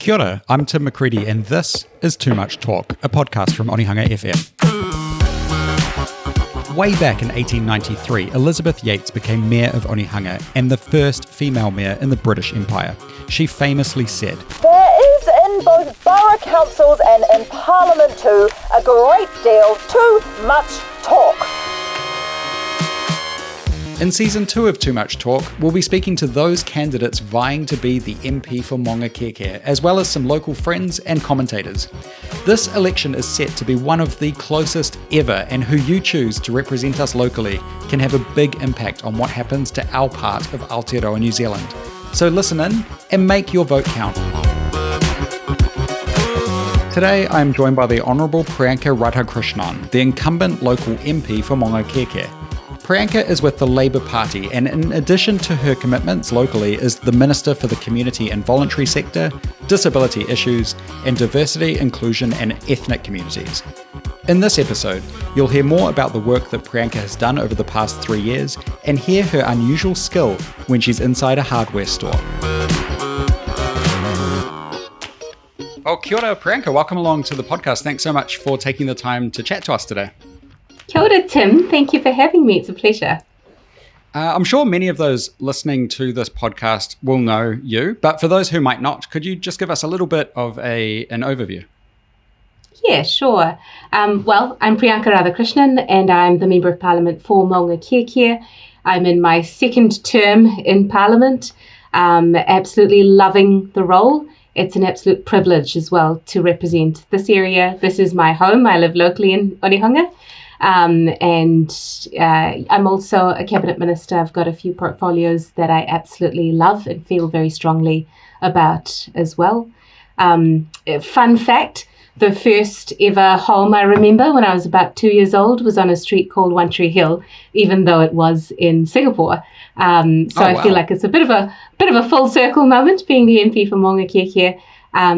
Kia ora, I'm Tim McCready and this is Too Much Talk, a podcast from Onehunga FM. Way back in 1893, Elizabeth Yates became Mayor of Onehunga and the first female mayor in the British Empire. She famously said, "There is in both borough councils and in Parliament too a great deal too much talk." In Season 2 of Too Much Talk, we'll be speaking to those candidates vying to be the MP for Maungakiekie, as well as some local friends and commentators. This election is set to be one of the closest ever, and who you choose to represent us locally can have a big impact on what happens to our part of Aotearoa, New Zealand. So listen in and make your vote count. Today I am joined by the Honourable Priyanca Radhakrishnan, the incumbent local MP for Maungakiekie. Priyanca is with the Labour Party and in addition to her commitments locally is the Minister for the Community and Voluntary Sector, Disability Issues and Diversity, Inclusion and Ethnic Communities. In this episode, you'll hear more about the work that Priyanca has done over the past 3 years and hear her unusual skill when she's inside a hardware store. Oh, kia ora, Priyanca. Welcome along to the podcast. Thanks so much for taking the time to chat to us today. Kia ora, Tim. Thank you for having me. It's a pleasure. I'm sure many of those listening to this podcast will know you, but for those who might not, could you just give us a little bit of an overview? Yeah, sure. Well, I'm Priyanca Radhakrishnan and I'm the Member of Parliament for Maungakiekie. I'm in my second term in Parliament, absolutely loving the role. It's an absolute privilege as well to represent this area. This is my home. I live locally in Onehunga. And I'm also a cabinet minister. I've got a few portfolios that I absolutely love and feel very strongly about as well. Fun fact, the first ever home I remember when I was about 2 years old was on a street called One Tree Hill, even though it was in Singapore. I feel like it's a bit of a full circle moment being the MP for Maungakiekie.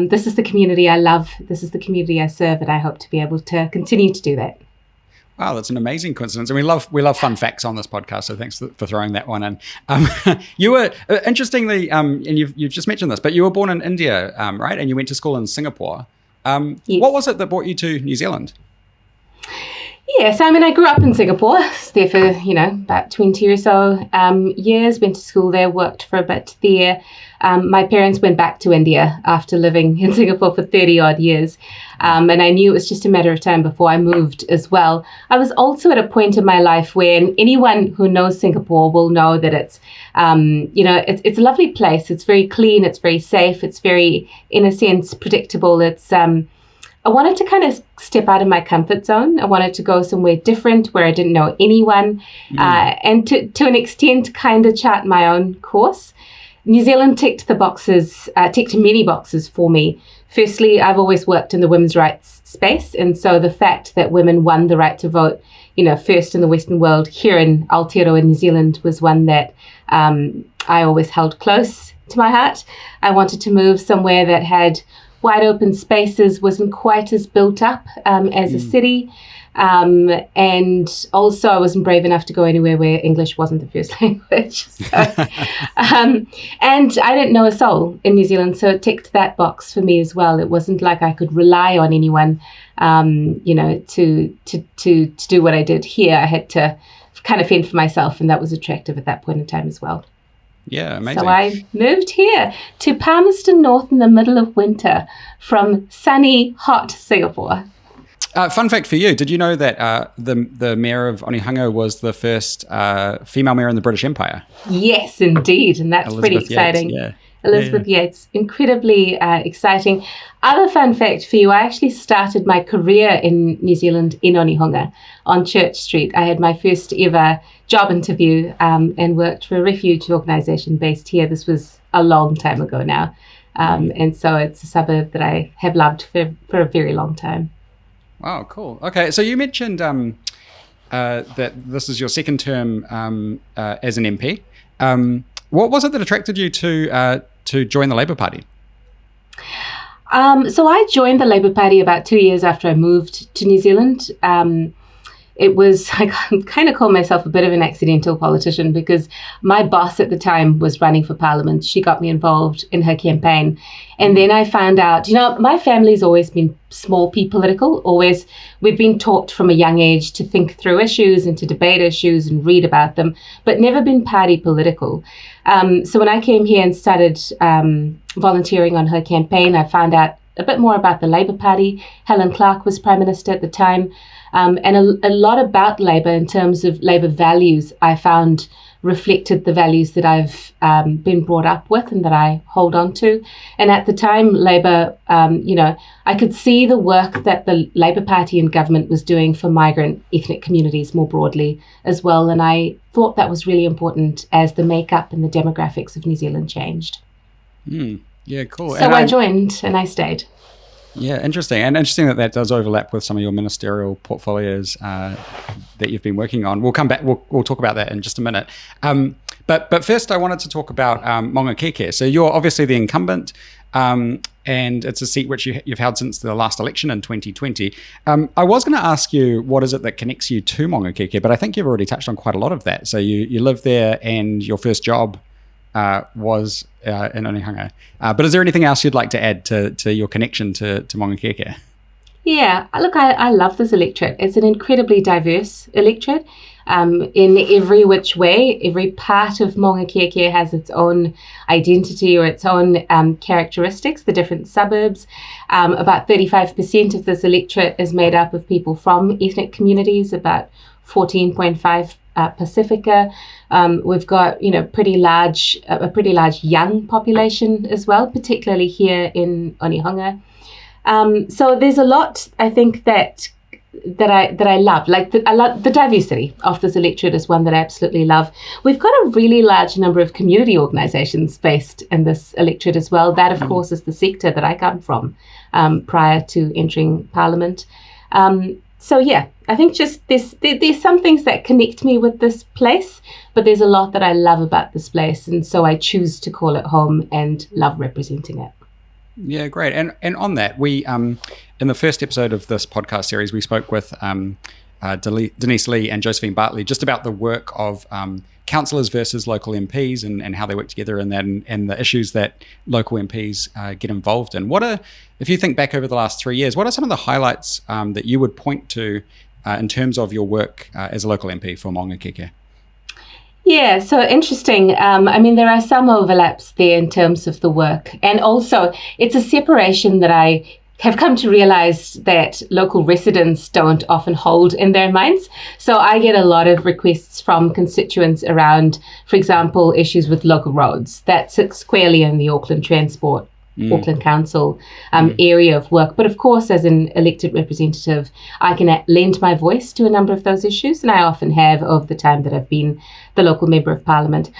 This is the community I love. This is the community I serve, and I hope to be able to continue to do that. Wow, that's an amazing coincidence. And we love fun facts on this podcast, so thanks for throwing that one in. You were, interestingly, and you've just mentioned this, but you were born in India, right? And you went to school in Singapore. Yes. What was it that brought you to New Zealand? Yes, I grew up in Singapore. I was there for, about 20 or so years, went to school there, worked for a bit there. My parents went back to India after living in Singapore for 30 odd years. And I knew it was just a matter of time before I moved as well. I was also at a point in my life when anyone who knows Singapore will know that it's a lovely place. It's very clean. It's very safe. It's very, in a sense, predictable. I wanted to kind of step out of my comfort zone. I wanted to go somewhere different where I didn't know anyone and to an extent kind of chart my own course. New Zealand ticked many boxes for me. Firstly, I've always worked in the women's rights space. And so the fact that women won the right to vote, first in the Western world here in Aotearoa, New Zealand was one that I always held close to my heart. I wanted to move somewhere that had wide open spaces, wasn't quite as built up as a city. And also I wasn't brave enough to go anywhere where English wasn't the first language. So, and I didn't know a soul in New Zealand, so it ticked that box for me as well. It wasn't like I could rely on anyone, to do what I did here. I had to kind of fend for myself, and that was attractive at that point in time as well. Yeah, amazing. So I moved here to Palmerston North in the middle of winter from sunny, hot Singapore. Fun fact for you, did you know that the mayor of Onehunga was the first female mayor in the British Empire? Yes, indeed. And that's Elizabeth pretty exciting. Yates, yeah. Elizabeth Yates, incredibly exciting. Other fun fact for you, I actually started my career in New Zealand in Onehunga on Church Street. I had my first ever job interview and worked for a refuge organisation based here. This was a long time ago now. And so it's a suburb that I have loved for a very long time. Wow, cool. Okay, so you mentioned that this is your second term as an MP. What was it that attracted you to join the Labour Party? So I joined the Labour Party about 2 years after I moved to New Zealand. it was, I kind of call myself a bit of an accidental politician, because my boss at the time was running for parliament. She got me involved in her campaign. And then I found out, my family's always been small p political. Always, we've been taught from a young age to think through issues and to debate issues and read about them, but never been party political. So when I came here and started volunteering on her campaign, I found out a bit more about the Labour Party. Helen Clark was Prime Minister at the time. And a lot about Labour in terms of Labour values, I found reflected the values that I've been brought up with and that I hold on to. And at the time, Labour, I could see the work that the Labour Party and government was doing for migrant ethnic communities more broadly as well. And I thought that was really important as the makeup and the demographics of New Zealand changed. Yeah, cool. So I joined and I stayed. Yeah, interesting. And interesting that does overlap with some of your ministerial portfolios that you've been working on. We'll come back, we'll talk about that in just a minute. But first I wanted to talk about Maungakiekie. So you're obviously the incumbent, and it's a seat which you've held since the last election in 2020. I was going to ask you, what is it that connects you to Maungakiekie? But I think you've already touched on quite a lot of that. So you live there and your first job was in Onehunga. But is there anything else you'd like to add to your connection to Maungakiekie? Yeah, look, I love this electorate. It's an incredibly diverse electorate in every which way. Every part of Maungakiekie has its own identity or its own characteristics, the different suburbs. About 35% of this electorate is made up of people from ethnic communities, about 14.5 Pacifica. We've got, a pretty large young population as well, particularly here in Onehunga. So there's a lot, I think, that I love. I love the diversity of this electorate is one that I absolutely love. We've got a really large number of community organisations based in this electorate as well. That, of course, is the sector that I come from prior to entering Parliament. So yeah, I think just there's some things that connect me with this place, but there's a lot that I love about this place, and so I choose to call it home and love representing it. Yeah, great. And on that, we in the first episode of this podcast series, we spoke with Denise Lee and Josephine Bartley just about the work of councillors versus local MPs and how they work together and the issues that local MPs get involved in. If you think back over the last 3 years, what are some of the highlights that you would point to in terms of your work as a local MP for Maungakiekie? Yeah, so interesting. There are some overlaps there in terms of the work. And also, it's a separation that I have come to realize that local residents don't often hold in their minds. So I get a lot of requests from constituents around, for example, issues with local roads. That sits squarely in the Auckland Transport, Auckland Council area of work. But of course, as an elected representative, I can lend my voice to a number of those issues, and I often have over the time that I've been the local member of Parliament.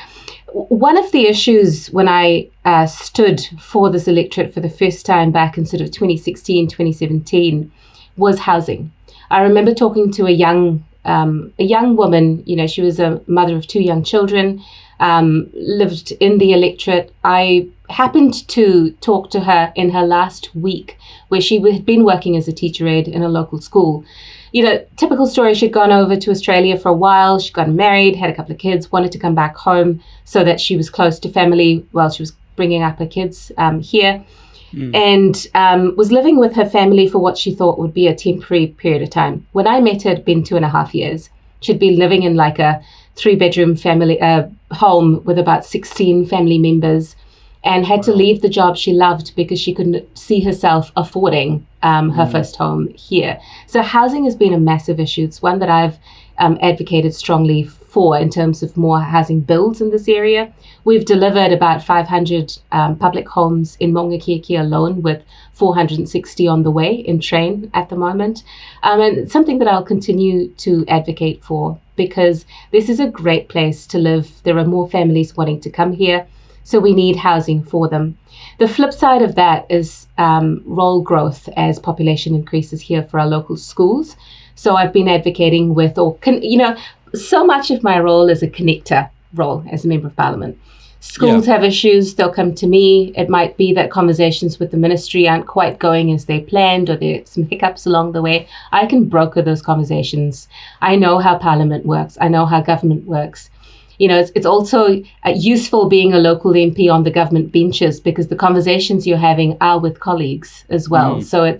One of the issues when I stood for this electorate for the first time back in sort of 2016, 2017 was housing. I remember talking to a young woman, she was a mother of 2 young children, lived in the electorate. I happened to talk to her in her last week where she had been working as a teacher aide in a local school. Typical story, she'd gone over to Australia for a while, she'd gotten married, had a couple of kids, wanted to come back home so that she was close to family while she was bringing up her kids here, and was living with her family for what she thought would be a temporary period of time. When I met her, it'd been 2.5 years. She'd been living in like a 3-bedroom family home with about 16 family members, and had to leave the job she loved because she couldn't see herself affording her first home here. So housing has been a massive issue. It's one that I've advocated strongly for in terms of more housing builds in this area. We've delivered about 500 public homes in Maungakiekie alone, with 460 on the way in train at the moment. And it's something that I'll continue to advocate for, because this is a great place to live. There are more families wanting to come here, so we need housing for them. The flip side of that is role growth as population increases here for our local schools. So I've been advocating so much of my role is a connector role as a member of Parliament. Schools have issues, they'll come to me. It might be that conversations with the ministry aren't quite going as they planned, or there's some hiccups along the way. I can broker those conversations. I know how Parliament works. I know how government works. It's also useful being a local MP on the government benches, because the conversations you're having are with colleagues as well. So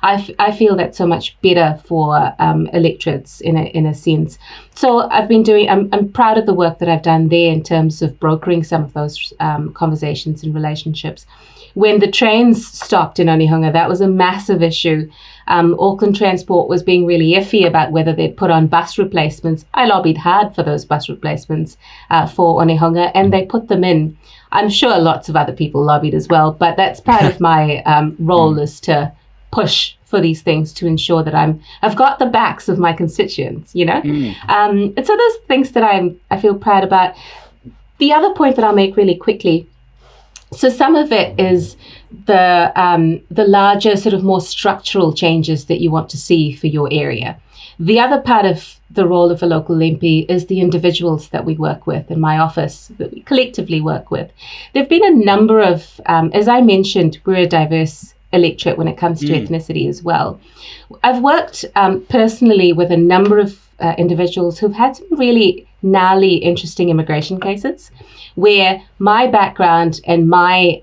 I feel that's so much better for electorates in a sense. So I'm proud of the work that I've done there in terms of brokering some of those conversations and relationships. When the trains stopped in Onehunga, that was a massive issue. Auckland Transport was being really iffy about whether they'd put on bus replacements. I lobbied hard for those bus replacements for Onehunga, and they put them in. I'm sure lots of other people lobbied as well, but that's part of my role, is to push for these things to ensure that I've got the backs of my constituents, And so those things that I feel proud about. The other point that I'll make really quickly, so some of it is the larger, sort of more structural changes that you want to see for your area. The other part of the role of a local MP is the individuals that we work with in my office, that we collectively work with. There have been a number of, as I mentioned, we're a diverse electorate when it comes to ethnicity as well. I've worked personally with a number of individuals who've had some really gnarly, interesting immigration cases, where my background and my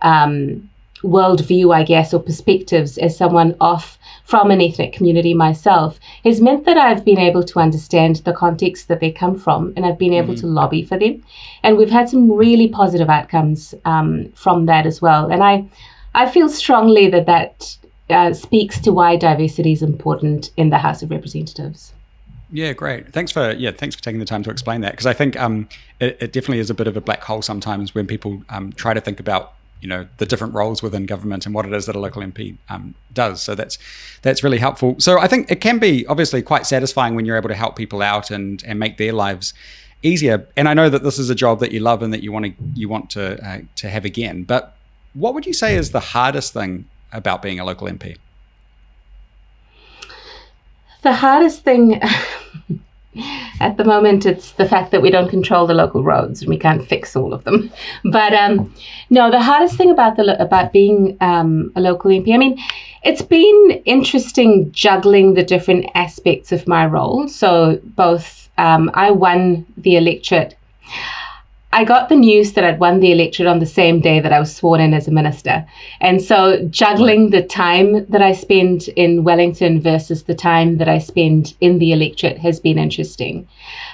worldview, I guess, or perspectives as someone off from an ethnic community myself, has meant that I've been able to understand the context that they come from, and I've been able to lobby for them. And we've had some really positive outcomes from that as well. And I feel strongly that speaks to why diversity is important in the House of Representatives. Yeah, great. Thanks for taking the time to explain that, because I think it definitely is a bit of a black hole sometimes when people try to think about the different roles within government and what it is that a local MP does. So that's really helpful. So I think it can be obviously quite satisfying when you're able to help people out and make their lives easier. And I know that this is a job that you love and that you want to have again. But what would you say is the hardest thing about being a local MP? The hardest thing at the moment, it's the fact that we don't control the local roads and we can't fix all of them. But no, the hardest thing about being a local MP, I mean, it's been interesting juggling the different aspects of my role. So both I won the electorate. I got the news that I'd won the electorate on the same day that I was sworn in as a minister. And so juggling the time that I spend in Wellington versus the time that I spend in the electorate has been interesting.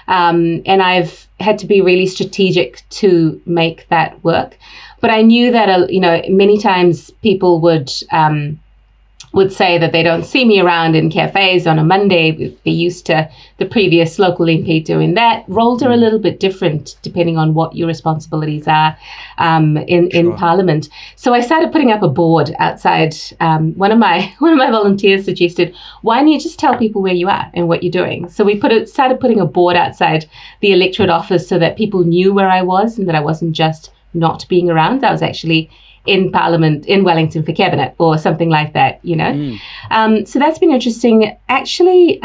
And I've had to be really strategic to make that work. But I knew that, many times people would say that they don't see me around in cafes on a Monday. They're used to the previous local MP doing that. Roles are a little bit different depending on what your responsibilities are in Parliament. So I started putting up a board outside. One of my volunteers suggested, why don't you just tell people where you are and what you're doing? So we started putting a board outside the electorate office so that people knew where I was and that I wasn't just not being around. I was actually in Parliament in Wellington for cabinet or something like that, So that's been interesting. Actually,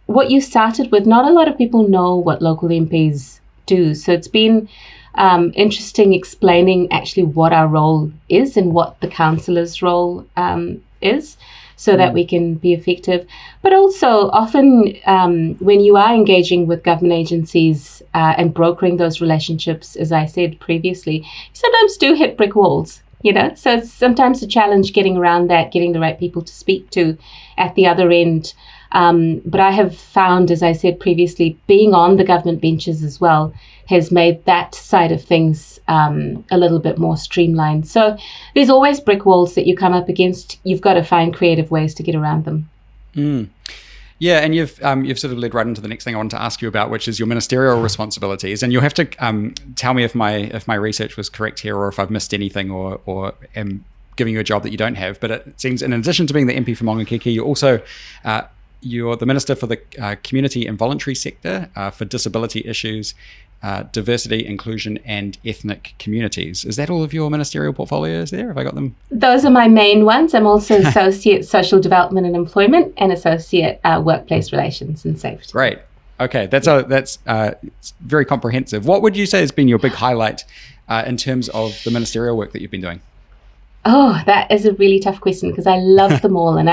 what you started with, not a lot of people know what local MPs do. So it's been interesting explaining actually what our role is and what the councillor's role is, so that we can be effective. But also often when you are engaging with government agencies and brokering those relationships, as I said previously, you sometimes do hit brick walls, So it's sometimes a challenge getting around that, getting the right people to speak to at the other end. But I have found, as I said previously, being on the government benches as well has made that side of things a little bit more streamlined. So there's always brick walls that you come up against. You've got to find creative ways to get around them. Yeah, and you've sort of led right into the next thing I wanted to ask you about, which is your ministerial responsibilities. And you'll have to tell me if my research was correct here, or if I've missed anything, or am giving you a job that you don't have. But it seems, in addition to being the MP for Maungakiekie, you're also you're the Minister for the Community and Voluntary Sector for disability issues, diversity, inclusion, and ethnic communities. Is that all of your ministerial portfolios there? Have I got them? Those are my main ones. I'm also Associate Social Development and Employment and Associate Workplace Relations and Safety. Great. Okay, that's very comprehensive. What would you say has been your big highlight in terms of the ministerial work that you've been doing? Oh, that is a really tough question because I love them all. And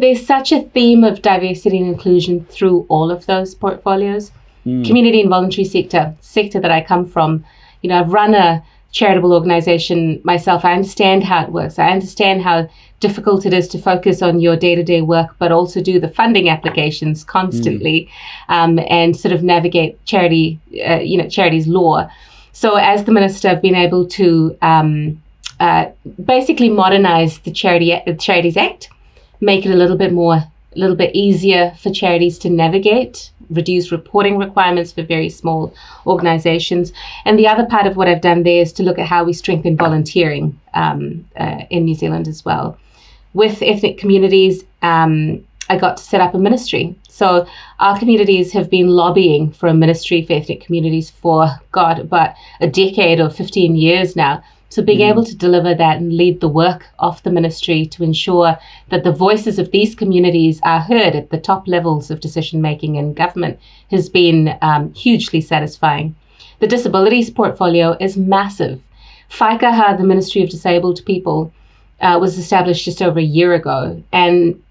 there's such a theme of diversity and inclusion through all of those portfolios. Community and voluntary sector that I come from, I've run a charitable organization myself. I understand how it works. I understand how difficult it is to focus on your day-to-day work, but also do the funding applications constantly and sort of navigate charities law. So as the minister, I've been able to basically modernize the Charities Act, make it a little bit easier for charities to navigate, reduce reporting requirements for very small organizations. And the other part of what I've done there is to look at how we strengthen volunteering in New Zealand as well. With ethnic communities, I got to set up a ministry. So our communities have been lobbying for a ministry for ethnic communities for, about a decade or 15 years now. So being able to deliver that and lead the work of the ministry to ensure that the voices of these communities are heard at the top levels of decision making in government has been hugely satisfying. The disabilities portfolio is massive. Whaikaha, the Ministry of Disabled People, was established just over a year ago. And,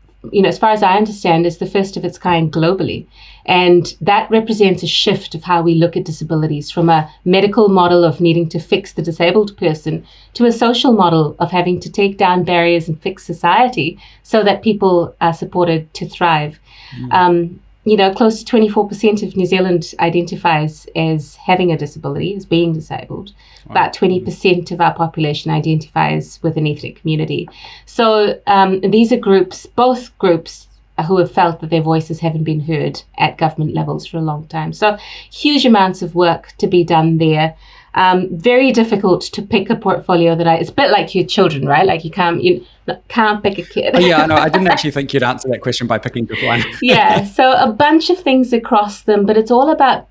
as far as I understand, is the first of its kind globally. And that represents a shift of how we look at disabilities from a medical model of needing to fix the disabled person to a social model of having to take down barriers and fix society so that people are supported to thrive. Close to 24% of New Zealand identifies as having a disability, as being disabled. Wow. About 20% of our population identifies with an ethnic community. So these are both groups who have felt that their voices haven't been heard at government levels for a long time. So huge amounts of work to be done there. Very difficult to pick a portfolio it's a bit like your children, right? Like you can't pick a kid. Oh, yeah, no, I didn't actually think you'd answer that question by picking just one. Yeah, so a bunch of things across them, but it's all about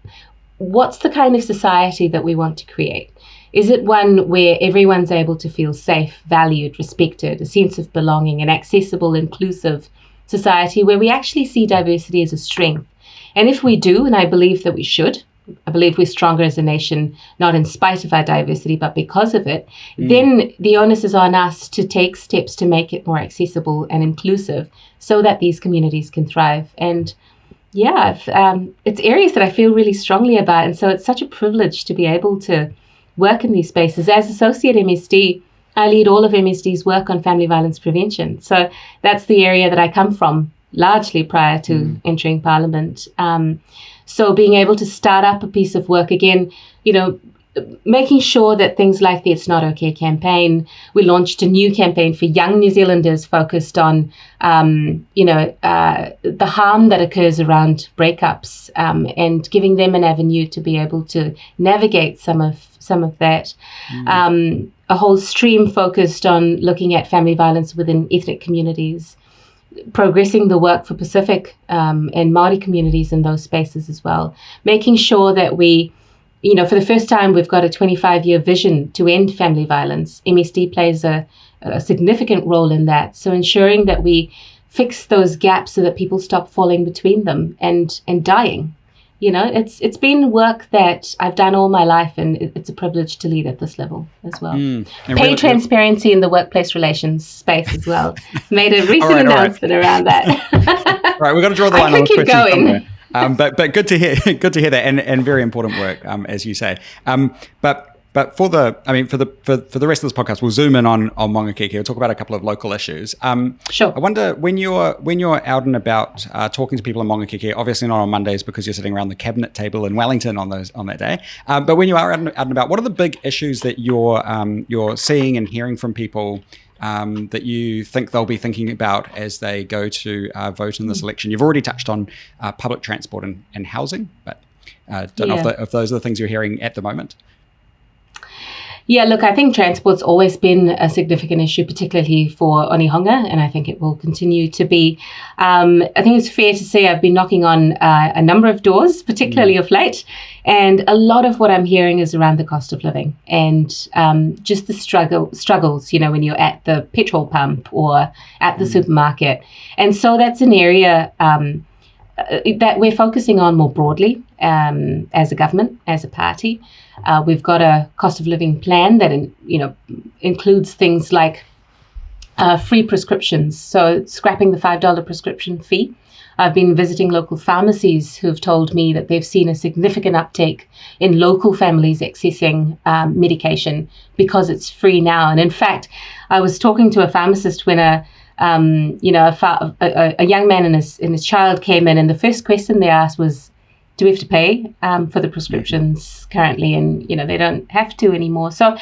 what's the kind of society that we want to create. Is it one where everyone's able to feel safe, valued, respected, a sense of belonging, an accessible, inclusive society where we actually see diversity as a strength? And if we do, and I believe that we should, I believe we're stronger as a nation, not in spite of our diversity, but because of it, then the onus is on us to take steps to make it more accessible and inclusive so that these communities can thrive. And yeah, it's areas that I feel really strongly about. And so it's such a privilege to be able to work in these spaces. As Associate MSD, I lead all of MSD's work on family violence prevention. So that's the area that I come from largely prior to entering Parliament. So being able to start up a piece of work again, making sure that things like the It's Not Okay campaign, we launched a new campaign for young New Zealanders focused on, the harm that occurs around breakups and giving them an avenue to be able to navigate some of that. A whole stream focused on looking at family violence within ethnic communities, progressing the work for Pacific and Māori communities in those spaces as well, making sure that we, for the first time, we've got a 25-year vision to end family violence. MSD plays a significant role in that. So ensuring that we fix those gaps so that people stop falling between them and dying. It's been work that I've done all my life, and it's a privilege to lead at this level as well. Pay transparency in the workplace relations space as well. Made a recent announcement around that. All right, we've got to draw the line on the keep going. But good to hear that, and very important work, as you say. But for the rest of this podcast, we'll zoom in on Maungakiekie. We'll talk about a couple of local issues. Sure. I wonder when you're out and about talking to people in Maungakiekie, obviously not on Mondays because you're sitting around the cabinet table in Wellington on that day. But when you are out and about, what are the big issues that you're seeing and hearing from people that you think they'll be thinking about as they go to vote in this election? You've already touched on public transport and housing, but don't know if those are the things you're hearing at the moment. Yeah, look, I think transport's always been a significant issue, particularly for Onehunga, and I think it will continue to be. I think it's fair to say I've been knocking on a number of doors, particularly of late, and a lot of what I'm hearing is around the cost of living and just the struggles, when you're at the petrol pump or at the supermarket. And so that's an area that we're focusing on more broadly as a government, as a party. We've got a cost of living plan that includes things like free prescriptions, so scrapping the $5 prescription fee. I've been visiting local pharmacies who've told me that they've seen a significant uptake in local families accessing medication because it's free now. And in fact, I was talking to a pharmacist when a young man and his child came in, and the first question they asked was, do we have to pay for the prescriptions currently? And, they don't have to anymore. So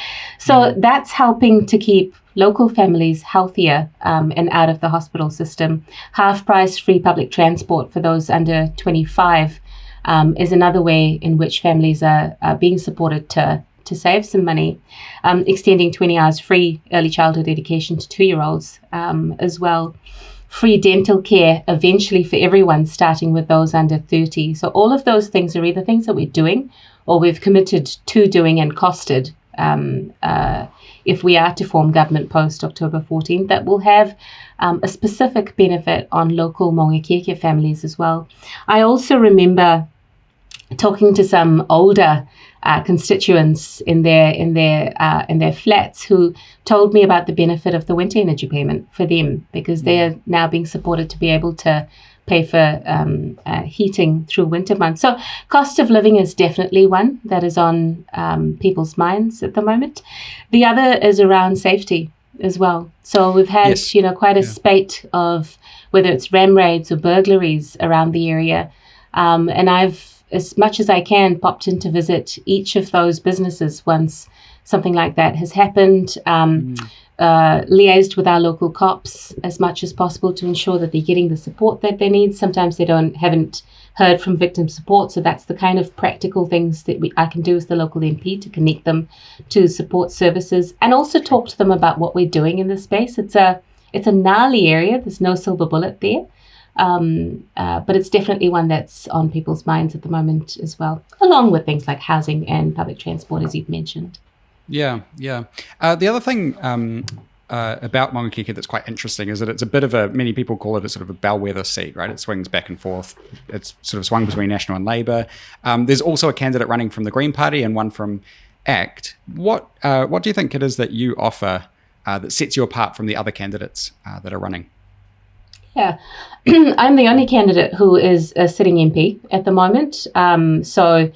that's helping to keep local families healthier and out of the hospital system. Half price free public transport for those under 25 is another way in which families are being supported to save some money. Extending 20 hours free early childhood education to 2-year-olds as well. Free dental care eventually for everyone, starting with those under 30. So all of those things are either things that we're doing or we've committed to doing and costed if we are to form government post October 14th, that will have a specific benefit on local Maungakiekie families as well. I also remember talking to some older constituents in their flats who told me about the benefit of the winter energy payment for them, because they're now being supported to be able to pay for heating through winter months. So cost of living is definitely one that is on people's minds at the moment. The other is around safety as well. So we've had quite a spate of, whether it's ram raids or burglaries around the area, and I've, as much as I can, popped in to visit each of those businesses once something like that has happened. Liaised with our local cops as much as possible to ensure that they're getting the support that they need. Sometimes they haven't heard from victim support, so that's the kind of practical things that I can do as the local MP to connect them to support services, and also talk to them about what we're doing in this space. It's a gnarly area. There's no silver bullet there, but it's definitely one that's on people's minds at the moment as well, along with things like housing and public transport, as you've mentioned. Yeah. The other thing about Maungakiekie that's quite interesting is that it's a bit of many people call it a sort of a bellwether seat, right? It swings back and forth. It's sort of swung between National and Labour. There's also a candidate running from the Green Party and one from ACT. What do you think it is that you offer that sets you apart from the other candidates that are running? Yeah, I'm the only candidate who is a sitting MP at the moment. So,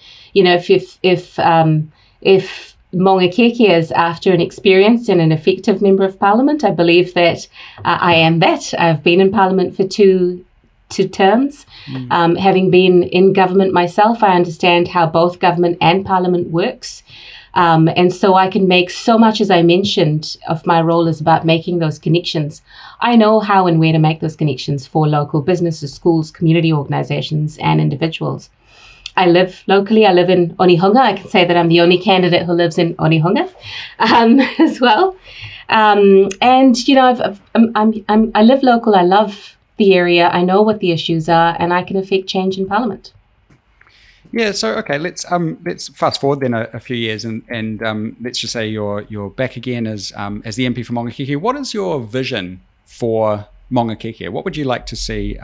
if Maungakiekie is after an experienced and an effective Member of Parliament, I believe that I am that. I've been in Parliament for two terms. Having been in government myself, I understand how both government and Parliament works. And so I can make, so much as I mentioned of my role is about making those connections. I know how and where to make those connections for local businesses, schools, community organisations and individuals. I live locally. I live in Onehunga. I can say that I'm the only candidate who lives in Onehunga as well. And I live local. I love the area. I know what the issues are, and I can affect change in Parliament. Yeah. So okay, let's fast forward then a few years, and let's just say you're back again as the MP for Maungakiekie. What is your vision for Maungakiekie? What would you like to see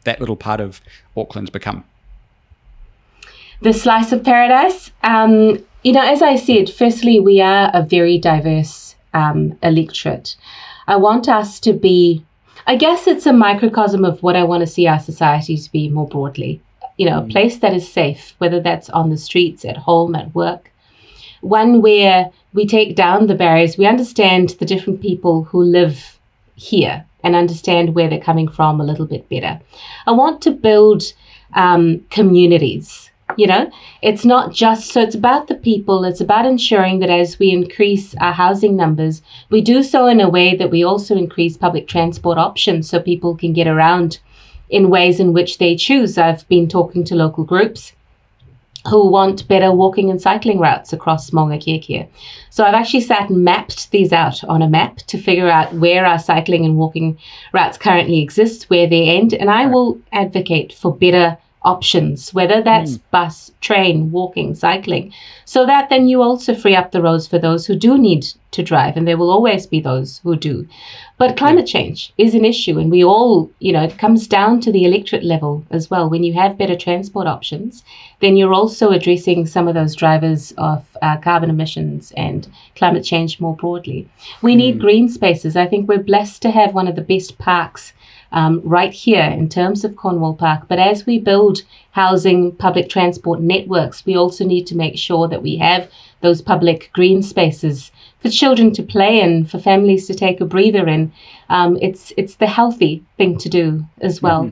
that little part of Auckland become? The slice of paradise. As I said, firstly, we are a very diverse electorate. I want us to be, I guess it's a microcosm of what I want to see our society to be more broadly. A place that is safe, whether that's on the streets, at home, at work. One where we take down the barriers, we understand the different people who live here and understand where they're coming from a little bit better. I want to build communities. It's not just, so it's about the people, it's about ensuring that as we increase our housing numbers, we do so in a way that we also increase public transport options so people can get around in ways in which they choose. I've been talking to local groups who want better walking and cycling routes across Maungakiekie. So I've actually sat and mapped these out on a map to figure out where our cycling and walking routes currently exist, where they end, and I will advocate for better options, whether that's bus, train, walking, cycling, so that then you also free up the roads for those who do need to drive, and there will always be those who do. But climate change is an issue, and we all, it comes down to the electorate level as well. When you have better transport options, then you're also addressing some of those drivers of carbon emissions and climate change more broadly. We need green spaces. I think we're blessed to have one of the best parks right here in terms of Cornwall Park. But as we build housing, public transport networks, we also need to make sure that we have those public green spaces for children to play in, for families to take a breather in. It's the healthy thing to do as well.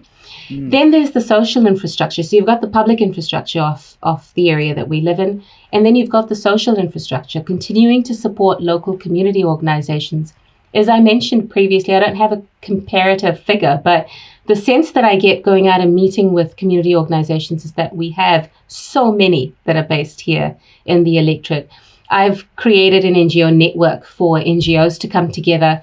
Then there's the social infrastructure. So you've got the public infrastructure of the area that we live in, and then you've got the social infrastructure, continuing to support local community organizations. As I mentioned previously, I don't have a comparative figure, but the sense that I get going out and meeting with community organizations is that we have so many that are based here in the electorate. I've created an NGO network for NGOs to come together.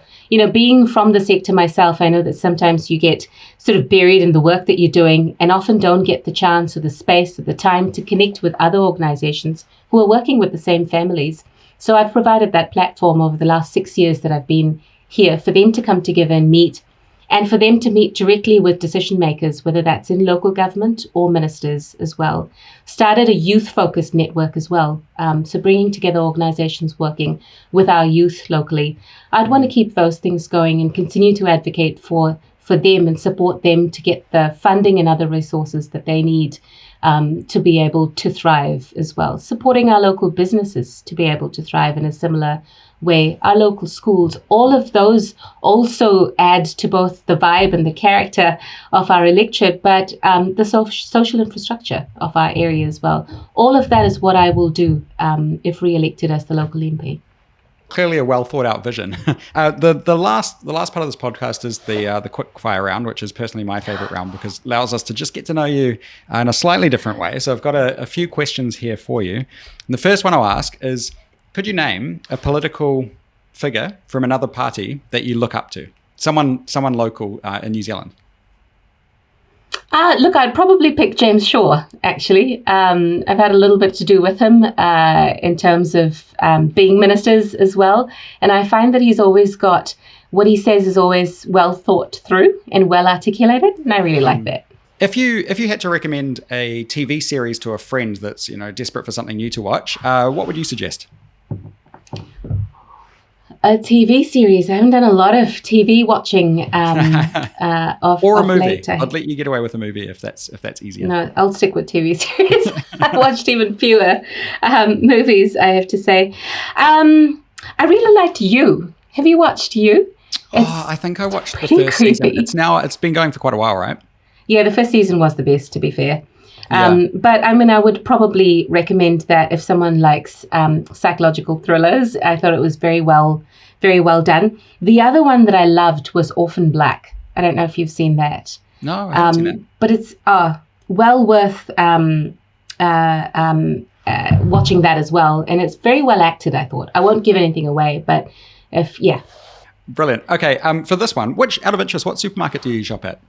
Being from the sector myself, I know that sometimes you get sort of buried in the work that you're doing and often don't get the chance or the space or the time to connect with other organizations who are working with the same families. So I've provided that platform over the last 6 years that I've been here for them to come together and meet, and for them to meet directly with decision makers, whether that's in local government or ministers as well. Started a youth-focused network as well, so bringing together organizations working with our youth locally. I'd want to keep those things going and continue to advocate for them and support them to get the funding and other resources that they need to be able to thrive as well. Supporting our local businesses to be able to thrive in a similar way, our local schools, all of those also add to both the vibe and the character of our electorate, but the social infrastructure of our area as well. All of that is what I will do if re-elected as the local MP. Clearly a well thought out vision. The last part of this podcast is the quick fire round, which is personally my favorite round because it allows us to just get to know you in a slightly different way. So I've got a few questions here for you. And the first one I'll ask is, could you name a political figure from another party that you look up to? Someone local in New Zealand. Look, I'd probably pick James Shaw, actually. I've had a little bit to do with him in terms of being ministers as well. And I find that he's always got, what he says is always well thought through and well articulated. And I really like that. If you had to recommend a TV series to a friend that's desperate for something new to watch, what would you suggest? A TV series. I haven't done a lot of TV watching or a movie. Late. I'd let you get away with a movie if that's easier. No, I'll stick with TV series. I watched even fewer movies, I have to say. I really liked You. Have you watched You? I think I watched the first season. It's been going for quite a while, right? Yeah, the first season was the best, to be fair. But I would probably recommend that if someone likes psychological thrillers. I thought it was very well done. The other one that I loved was Orphan Black. I don't know if you've seen that. No, I haven't seen it. But it's well worth watching that as well. And it's very well acted, I thought. I won't give anything away, but Brilliant. Okay, for this one, out of interest, what supermarket do you shop at?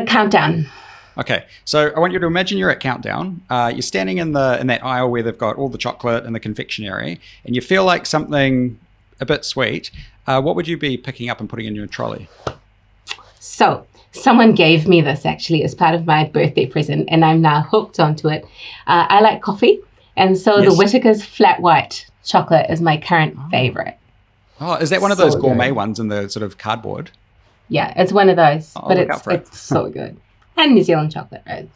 Countdown. Okay, so I want you to imagine you're at Countdown. You're standing in that aisle where they've got all the chocolate and the confectionery, and you feel like something a bit sweet. What would you be picking up and putting in your trolley? So someone gave me this actually as part of my birthday present, and I'm now hooked onto it. I like coffee, and so the Whittaker's Flat White chocolate is my current favorite. Oh, is that one of those gourmet ones in the sort of cardboard? Yeah, it's one of those, but it's so good. And New Zealand chocolate, right?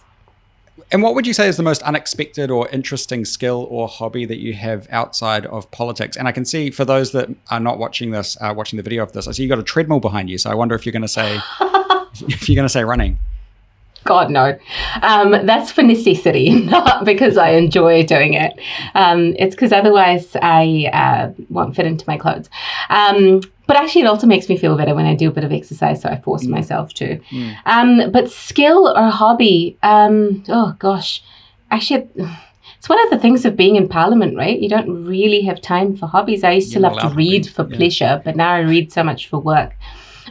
And what would you say is the most unexpected or interesting skill or hobby that you have outside of politics? And I can see for those that are not watching this, watching the video of this, I see you got a treadmill behind you. So I wonder if you're going to say running. God, no. That's for necessity, not because I enjoy doing it. It's because otherwise I won't fit into my clothes. But actually, it also makes me feel better when I do a bit of exercise, so I force myself to. But skill or hobby, oh gosh. Actually, it's one of the things of being in Parliament, right? You don't really have time for hobbies. I used to love to read for pleasure, but now I read so much for work.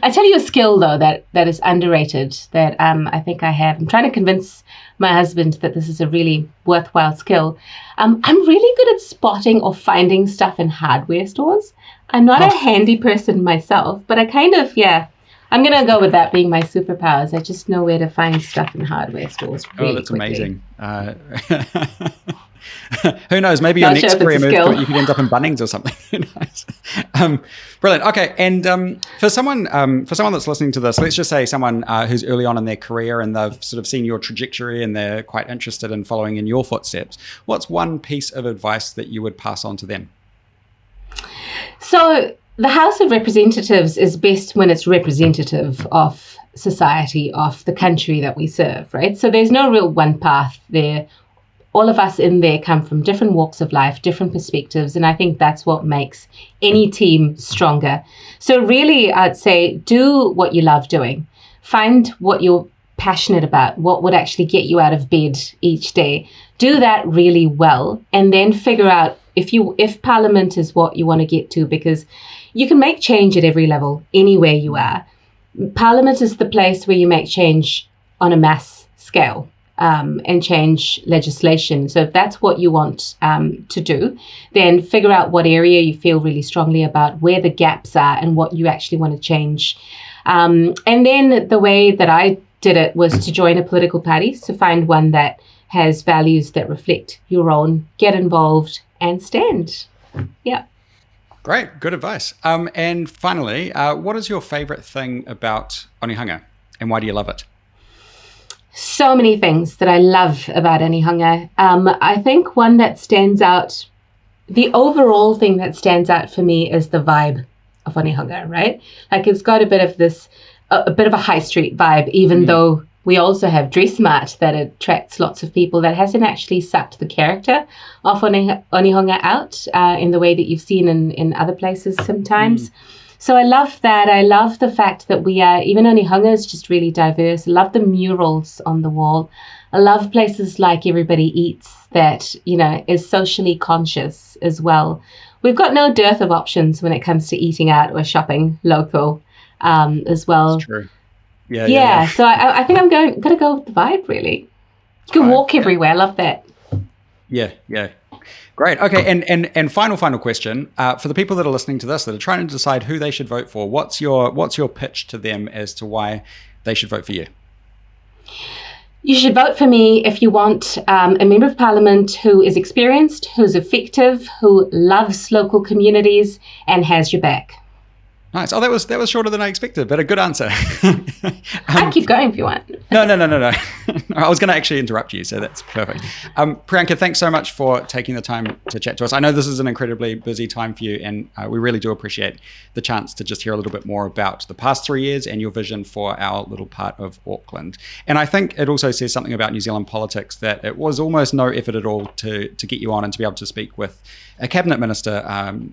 I tell you a skill, though, that is underrated that I think I have. I'm trying to convince my husband that this is a really worthwhile skill. I'm really good at spotting or finding stuff in hardware stores. I'm not a handy person myself, but I kind of, I'm going to go with that being my superpowers. I just know where to find stuff in hardware stores really that's quickly. Amazing. Who knows? Maybe your next career move, you could end up in Bunnings or something. Who knows? Brilliant. Okay, and for someone that's listening to this, let's just say someone who's early on in their career and they've sort of seen your trajectory and they're quite interested in following in your footsteps. What's one piece of advice that you would pass on to them? So the House of Representatives is best when it's representative of society, of the country that we serve, right? So there's no real one path there. All of us in there come from different walks of life, different perspectives, and I think that's what makes any team stronger. So really, I'd say do what you love doing. Find what you're passionate about, what would actually get you out of bed each day. Do that really well, and then figure out if Parliament is what you want to get to, because you can make change at every level, anywhere you are. Parliament is the place where you make change on a mass scale. And change legislation. So if that's what you want to do, then figure out what area you feel really strongly about, where the gaps are, and what you actually want to change. And then the way that I did it was to join a political party, so find one that has values that reflect your own, get involved, and stand. Yeah. Great, good advice. And finally, what is your favorite thing about Onehunga, and why do you love it? So many things that I love about Onehunga. I think one that stands out, the overall thing that stands out for me is the vibe of Onehunga, right? Like it's got a bit of a high street vibe, even though we also have Dress Mart that attracts lots of people. That hasn't actually sucked the character of Onehunga out in the way that you've seen in other places sometimes. So I love that. I love the fact that even Onehunga is just really diverse. I love the murals on the wall. I love places like Everybody Eats that, is socially conscious as well. We've got no dearth of options when it comes to eating out or shopping local as well. That's true. Yeah. So I think I'm going to go with the vibe, really. You can walk everywhere. I love that. Yeah. Great. Okay. And final question for the people that are listening to this that are trying to decide who they should vote for. What's your pitch to them as to why they should vote for you? You should vote for me if you want a member of Parliament who is experienced, who's effective, who loves local communities, and has your back. Nice. Oh, that was shorter than I expected, but a good answer. I keep going if you want. No. I was going to actually interrupt you, so that's perfect. Priyanca, thanks so much for taking the time to chat to us. I know this is an incredibly busy time for you, and we really do appreciate the chance to just hear a little bit more about the past 3 years and your vision for our little part of Auckland. And I think it also says something about New Zealand politics that it was almost no effort at all to get you on and to be able to speak with a cabinet minister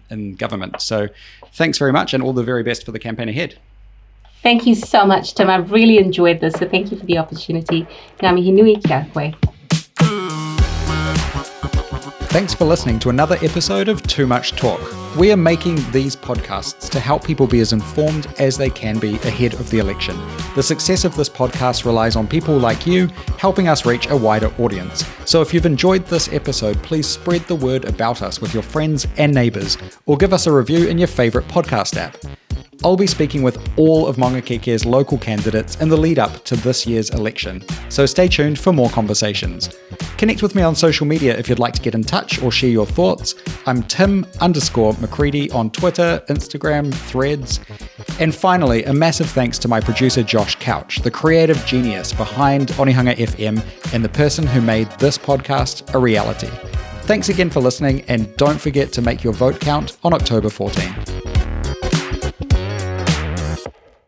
in government. So thanks very much, and all the very best for the campaign ahead. Thank you so much, Tim. I've really enjoyed this, so thank you for the opportunity. Ngā mihi nui kia koe. Thanks for listening to another episode of Too Much Talk. We are making these podcasts to help people be as informed as they can be ahead of the election. The success of this podcast relies on people like you helping us reach a wider audience. So if you've enjoyed this episode, please spread the word about us with your friends and neighbours, or give us a review in your favourite podcast app. I'll be speaking with all of Maungakieke's local candidates in the lead up to this year's election, so stay tuned for more conversations. Connect with me on social media if you'd like to get in touch or share your thoughts. I'm Tim _McCready on Twitter, Instagram, Threads. And finally, a massive thanks to my producer Josh Couch, the creative genius behind Onehunga FM and the person who made this podcast a reality. Thanks again for listening, and don't forget to make your vote count on October 14.